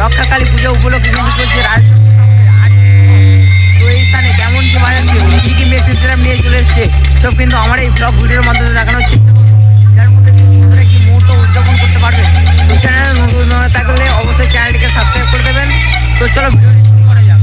রক্ষাকালী পুজো উপলক্ষে কিন্তু চলছে তো এই স্থানে কেমন কি বাজাচ্ছে কি কি মেশিন সেটআপ নিয়ে চলে এসছে সব কিন্তু আমার এই ব্লগ ভিডিওর মাধ্যমে দেখানোর চেষ্টা করবো, যার মধ্যে কি মুহূর্ত উদযাপন করতে পারবে। তো চ্যানেল নতুন থাকলে অবশ্যই চ্যানেলটিকে সাবস্ক্রাইব করে দেবেন। তো চলো ভিডিওটি শুরু করা যাক।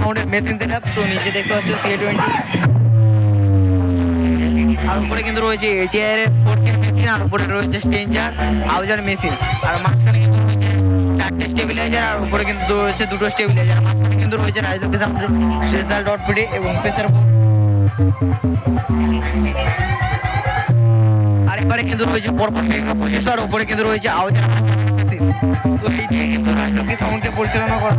সাউন্ডের মেশিন সেটআপ। তো নিচে দেখতে পাচ্ছ CA20 আর উপরে কিন্তু রয়েছে ATI এর 4K মেশিন, আর উপরে রয়েছে স্ট্রেঞ্জার হাউজার মেশিন, আর মাঝখানে কিন্তু রয়েছে 4টে স্টেবিলাইজার, আর উপরে কিন্তু রয়েছে 2টো স্টেবিলাইজার। মাঝখানে কিন্তু রয়েছে রাজলক্ষ্মী সাউন্ডের স্পেশাল ডট পিডি এবং প্রেসার আর এবারে কিন্তু রয়েছে পরপর প্রসেসর, উপরে কিন্তু রয়েছে হাউজার মেশিন। তো এই দিয়ে কিন্তু রাজলক্ষ্মী সাউন্ডকে পরিচালনা করা।